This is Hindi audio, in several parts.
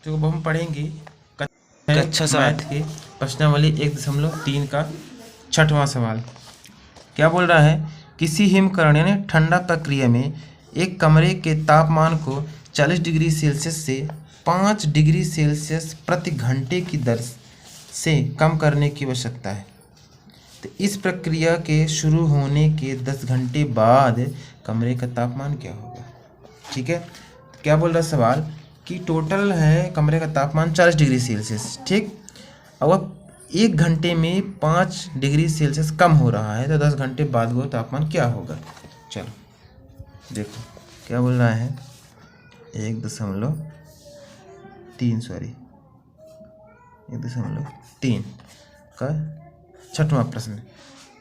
तो अब हम पढ़ेंगे कक्षा सात मैथ के प्रश्नावली 1.3 का 6वां सवाल। क्या बोल रहा है? किसी हिमकरणी ने ठंडा प्रक्रिया में एक कमरे के तापमान को 40 डिग्री सेल्सियस से 5 डिग्री सेल्सियस प्रति घंटे की दर से कम करने की आवश्यकता है। तो इस प्रक्रिया के शुरू होने के 10 घंटे बाद कमरे का तापमान क्या होगा? ठीक है, क्या बोल रहा है सवाल कि टोटल है कमरे का तापमान 40 डिग्री सेल्सियस, ठीक। अब 1 घंटे में 5 डिग्री सेल्सियस कम हो रहा है, तो 10 घंटे बाद वो तापमान क्या होगा? चलो देखो क्या बोल रहा है। 1.3 का 6वां प्रश्न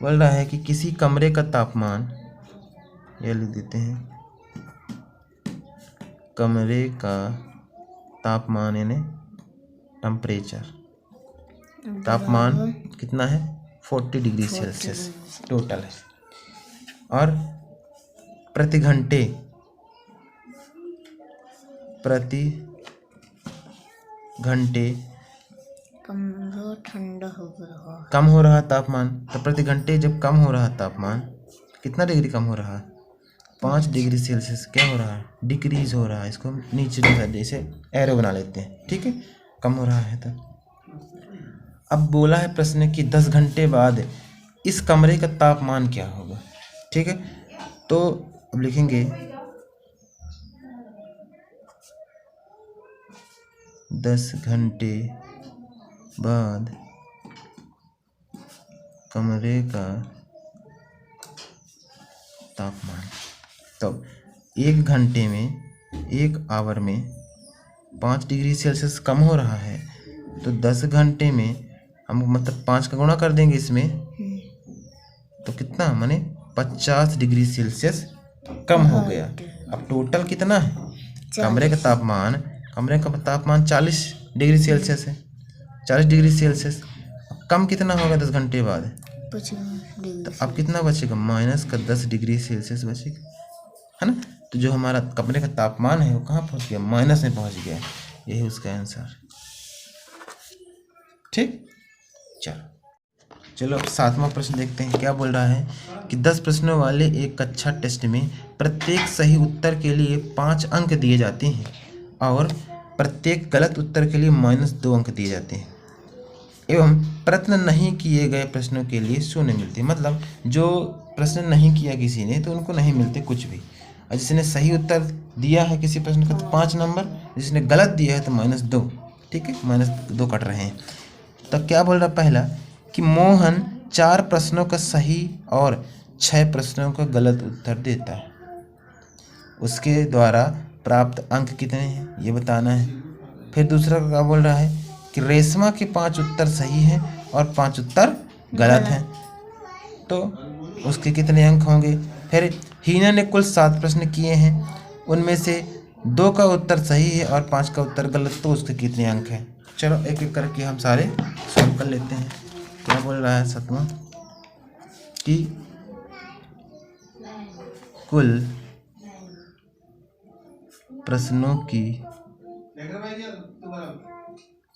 बोल रहा है कि किसी कमरे का तापमान, यह लिख देते हैं, कमरे का तापमान यानी टेम्परेचर, तापमान कितना है? 40 डिग्री सेल्सियस टोटल है, और प्रति घंटे कमरा ठंडा हो रहा है, कम हो रहा तापमान। तो प्रति घंटे जब कम हो रहा तापमान, कितना डिग्री कम हो रहा है? 5 डिग्री सेल्सियस क्या हो रहा है? डिक्रीज हो रहा है। इसको हम नीचे जैसे एरो बना लेते हैं, ठीक है, कम हो रहा है। तो अब बोला है प्रश्न कि 10 घंटे बाद इस कमरे का तापमान क्या होगा, ठीक है। तो अब लिखेंगे 10 घंटे बाद कमरे का तापमान। तो 1 घंटे में, 1 आवर में 5 डिग्री सेल्सियस कम हो रहा है, तो 10 घंटे में हम मतलब 5 का गुणा कर देंगे इसमें, तो कितना माने 50 डिग्री सेल्सियस कम हो गया। अब टोटल कितना है? कमरे का तापमान 40 डिग्री सेल्सियस है, 40 डिग्री सेल्सियस। कम कितना होगा 10 घंटे बाद? 50 डिग्री। तो अब कितना बचेगा? माइनस का 10 डिग्री सेल्सियस बचेगा, है ना। तो जो हमारा कमरे का तापमान है वो कहाँ पहुँच गया? माइनस में पहुँच गया। यही उसका आंसर, ठीक। चलो अब 7वां प्रश्न देखते हैं। क्या बोल रहा है कि 10 प्रश्नों वाले एक कक्षा टेस्ट में प्रत्येक सही उत्तर के लिए 5 अंक दिए जाते हैं और प्रत्येक गलत उत्तर के लिए -2 अंक दिए जाते हैं, एवं प्रश्न नहीं किए गए प्रश्नों के लिए 0 मिलते हैं। मतलब जो प्रश्न नहीं किया किसी ने तो उनको नहीं मिलते कुछ भी, और जिसने सही उत्तर दिया है किसी प्रश्न का तो 5 नंबर, जिसने गलत दिया है तो -2, ठीक है, -2 कट रहे हैं। तो क्या बोल रहा पहला कि मोहन 4 प्रश्नों का सही और 6 प्रश्नों का गलत उत्तर देता है, उसके द्वारा प्राप्त अंक कितने हैं ये बताना है। फिर दूसरा क्या बोल रहा है कि रेशमा के 5 उत्तर सही हैं और 5 उत्तर गलत हैं, तो उसके कितने अंक होंगे। फिर हीना ने कुल 7 प्रश्न किए हैं, उनमें से 2 का उत्तर सही है और 5 का उत्तर गलत, तो उसके कितने अंक हैं। चलो एक एक करके हम सारे सॉल्व कर लेते हैं। क्या बोल रहा है 7वां कि कुल प्रश्नों की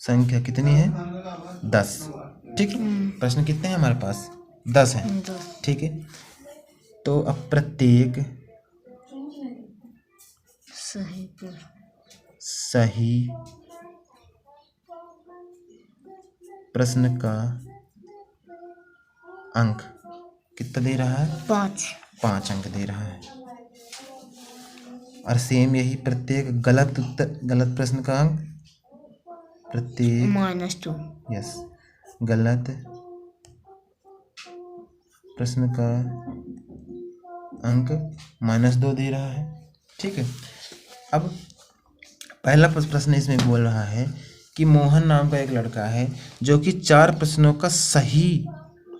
संख्या कितनी है? 10, ठीक है। प्रश्न कितने हैं हमारे पास? 10 हैं, ठीक है। तो अब प्रत्येक सही प्रश्न का अंक कितना दे रहा है? 5 अंक दे रहा है। और सेम यही प्रत्येक गलत प्रश्न का अंक, प्रत्येक -2, यस, गलत प्रश्न का अंक -2 दे रहा है, ठीक है। अब पहला प्रश्न इसमें बोल रहा है कि मोहन नाम का एक लड़का है जो कि 4 प्रश्नों का सही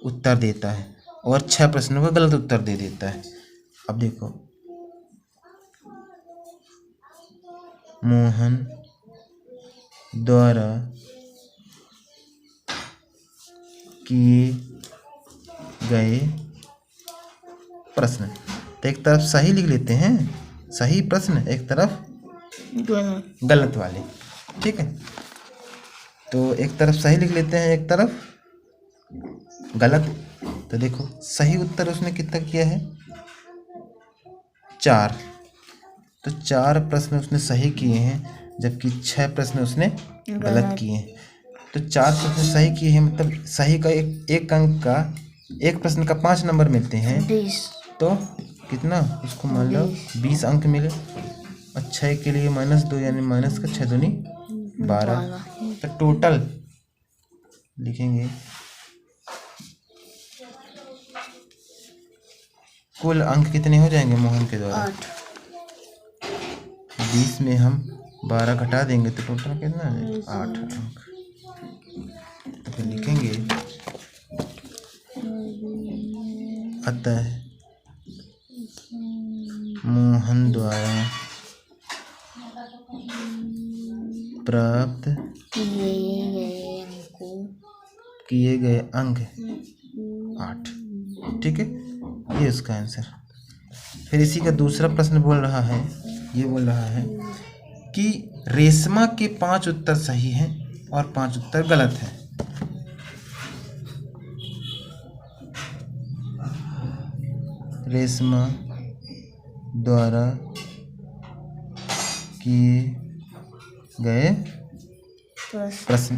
उत्तर देता है और 6 प्रश्नों का गलत उत्तर दे देता है। अब देखो, मोहन द्वारा किए गए प्रश्न, तो एक तरफ सही लिख लेते हैं, सही प्रश्न, एक तरफ गलत वाले, ठीक है, तो एक तरफ सही लिख लेते हैं, एक तरफ गलत। तो देखो सही उत्तर उसने कितना किया है 4। तो 4 प्रश्न उसने सही किए हैं, जबकि 6 प्रश्न उसने गलत किए हैं। तो 4 प्रश्न सही किए हैं, मतलब सही का एक अंक का, एक प्रश्न का 5 नंबर मिलते हैं। 20। तो कितना उसको मान लो 20 अंक मिले। और 6 के लिए -2 यानी माइनस का 6 दूनी 12। तो टोटल लिखेंगे कुल अंक कितने हो जाएंगे मोहन के द्वारा 8। 20 में हम 12 घटा देंगे तो टोटल कितना आ जाएगा 8 अंक। तो फिर लिखेंगे अतः मोहन द्वारा प्राप्त किए गए अंक 8। ठीक है, ये उसका आंसर। फिर इसी का दूसरा प्रश्न बोल रहा है, ये बोल रहा है कि रेशमा के 5 उत्तर सही हैं और 5 उत्तर गलत हैं। रेशमा द्वारा किए गए प्रश्न,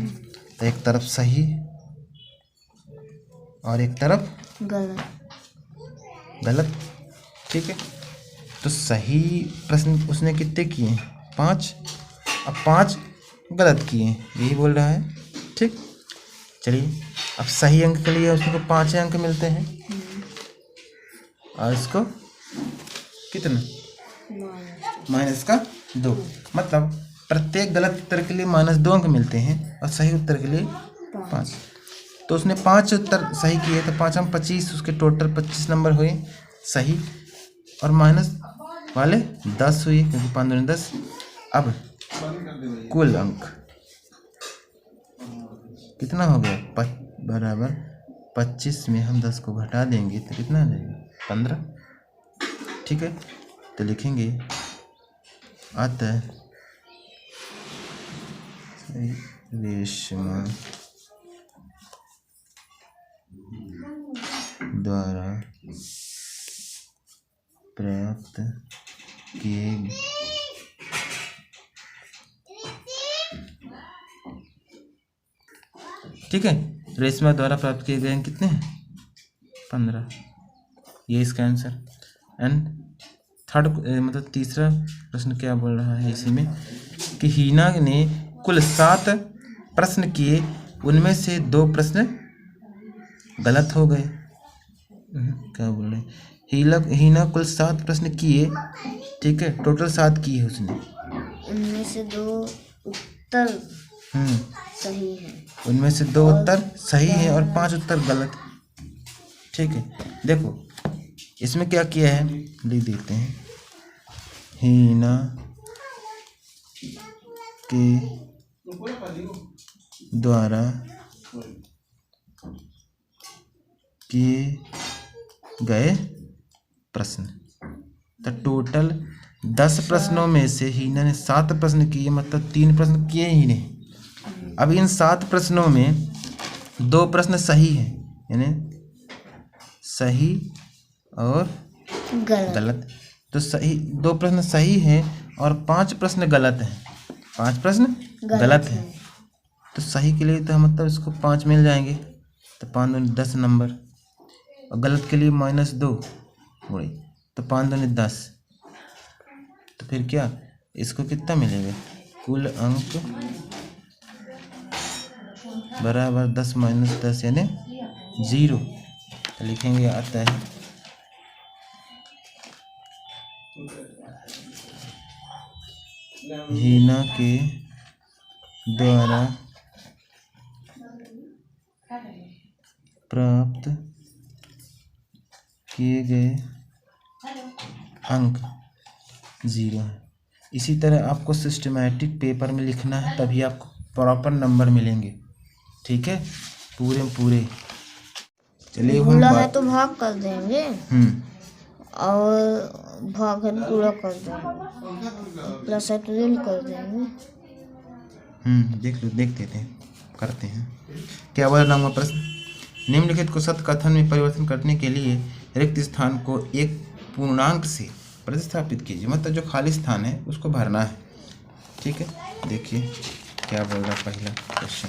तो एक तरफ सही और एक तरफ गलत। ठीक है, तो सही प्रश्न उसने कितने किए हैं 5, अब 5 गलत किए हैं, यही बोल रहा है। ठीक, चलिए अब सही अंक के लिए उसको 5 अंक मिलते हैं और इसको कितना -2। मतलब प्रत्येक गलत उत्तर के लिए -2 अंक मिलते हैं और सही उत्तर के लिए 5। तो उसने 5 उत्तर सही किए, तो 5 हम 25, उसके टोटल 25 नंबर हुए सही, और माइनस वाले 10 हुए क्योंकि 5 दूनी 10। अब कुल अंक कितना हो गया बराबर 25 में हम 10 को घटा देंगे तो कितना आ जाएगा 15। ठीक है, तो लिखेंगे अतः रेशमा द्वारा प्राप्त किए ठीक है, रेशमा द्वारा प्राप्त किए गए कितने हैं 15, ये इसका आंसर। एंड थर्ड मतलब तीसरा प्रश्न क्या बोल रहा है इसी में कि हीना ने कुल 7 प्रश्न किए, उनमें से 2 प्रश्न गलत हो गए। क्या बोल रहे हैं, हीना कुल 7 प्रश्न किए, ठीक है, टोटल 7 किए उसने, उनमें से 2 उत्तर सही है, उनमें से 2 उत्तर सही है और 5 उत्तर गलत। ठीक है, देखो इसमें क्या किया है लिख देते हैं, हीना के द्वारा किए गए प्रश्न, तो टोटल 10 प्रश्नों में से हीना ने 7 प्रश्न किए, मतलब 3 प्रश्न किए ही नहीं। अब इन 7 प्रश्नों में 2 प्रश्न सही हैं, यानी सही और गलत। तो सही 2 प्रश्न सही हैं और 5 प्रश्न गलत हैं, 5 प्रश्न गलत हैं। तो सही के लिए तो मतलब इसको 5 मिल जाएंगे, तो 5 दूनी 10 नंबर, और गलत के लिए -2 वही, तो 5 दूनी 10। तो फिर क्या इसको कितना मिलेगा, कुल अंक बराबर 10 - 10 यानी 0। तो लिखेंगे आता है हीना के द्वारा प्राप्त किए गए अंक 0 है। इसी तरह आपको सिस्टमैटिक पेपर में लिखना है, तभी आपको प्रॉपर नंबर मिलेंगे। ठीक है, पूरे चलिए भूला है तो भाग कर देंगे और भाग है पूरा कर देंगे, प्लस है तो कर देंगे। देख लो, देख देते हैं, करते हैं। क्या बोला नाम प्रश्न? निम्नलिखित को सत्य कथन में परिवर्तन करने के लिए रिक्त स्थान को एक पूर्णांक से प्रतिस्थापित कीजिए। मतलब जो खाली स्थान है उसको भरना है। ठीक है, देखिए क्या बोल रहा है पहला क्वेश्चन।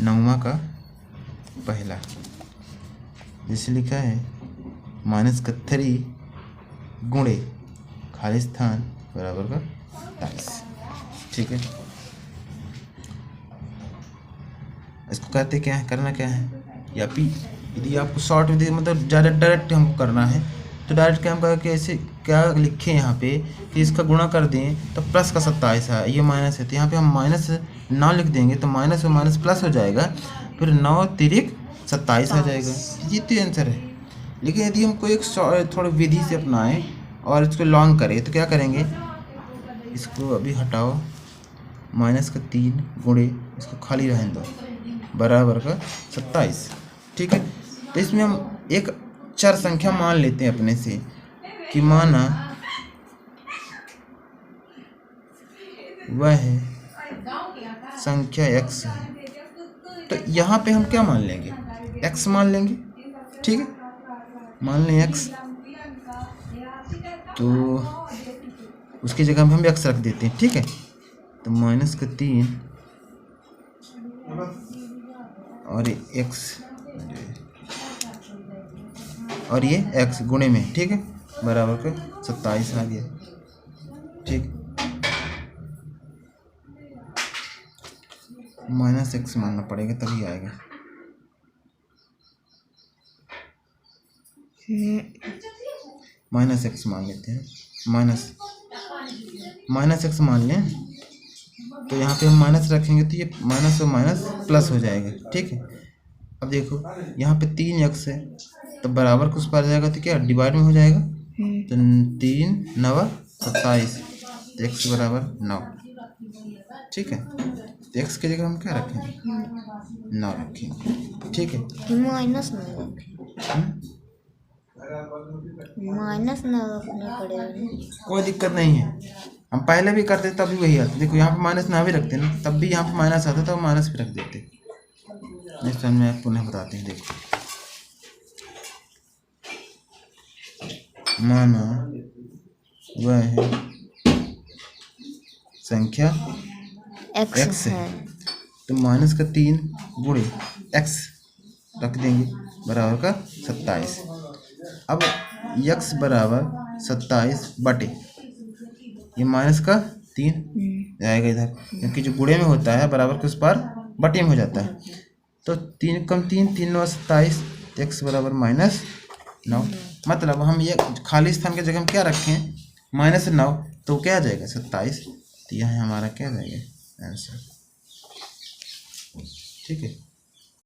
9वां का पहला जैसे लिखा है -31 गुणे खाली स्थान बराबर का 27। ठीक है, इसको कहते क्या है, करना क्या है, या फिर यदि आपको शॉर्ट में मतलब ज़्यादा डायरेक्ट हमको करना है तो डायरेक्ट क्या हम करें, ऐसे क्या लिखें यहाँ पे कि इसका गुणा कर दें तो प्लस का 27 है, ये माइनस है तो यहाँ पे हम माइनस ना लिख देंगे तो माइनस और माइनस प्लस हो जाएगा, फिर 9 तिरिक 27 आ जाएगा। ये तो आंसर है। लेकिन यदि हमको एक थोड़ा विधि से अपनाएं और इसको लॉन्ग करें तो क्या करेंगे, इसको अभी हटाओ, -3 गुणे इसको खाली रहने दो बराबर का 27। ठीक है, तो इसमें हम एक चर संख्या मान लेते हैं अपने से कि माना वह है संख्या x है, तो यहाँ पे हम क्या मान लेंगे, x मान लेंगे। ठीक है, मान लें x, तो उसकी जगह में हम x रख देते हैं। ठीक है, तो -3 और x और ये x गुणे में, ठीक है, बराबर का 27 आ गया। ठीक, -x मानना पड़ेगा तभी आएगा। -x मान लेते हैं, -x मान लें तो यहाँ पे हम माइनस रखेंगे तो ये माइनस और माइनस प्लस हो जाएगा। ठीक है, अब देखो यहाँ पे 3x है तो बराबर कुछ पर जाएगा तो क्या डिवाइड में हो जाएगा, तो 3 9 27, तो x बराबर 9। ठीक है, तो x की जगह हम क्या रखेंगे, 9 रखेंगे। ठीक है, माइनस ना रखना पड़ेगा, कोई दिक्कत नहीं है, हम पहले भी करते तभी वही आता। देखो यहाँ पे माइनस ना भी रखते ना तब भी यहाँ पे माइनस आता तो माइनस भी रख देते। नेक्स्ट टाइम में पुनः बताते हैं। देखो माना वह है संख्या x है तो -3 गुणे x रख देंगे बराबर का 27। अब x बराबर 27 बटे ये माइनस का 3 जाएगा इधर, क्योंकि जो गुणे में होता है बराबर के उस पर बटे में हो जाता है। तो 3 कम 3 3 9 27, x बराबर -9। मतलब हम ये खाली स्थान की जगह हम क्या रखें, -9, तो क्या आ जाएगा 27। तो यह हमारा क्या जाएगा आंसर। ठीक है।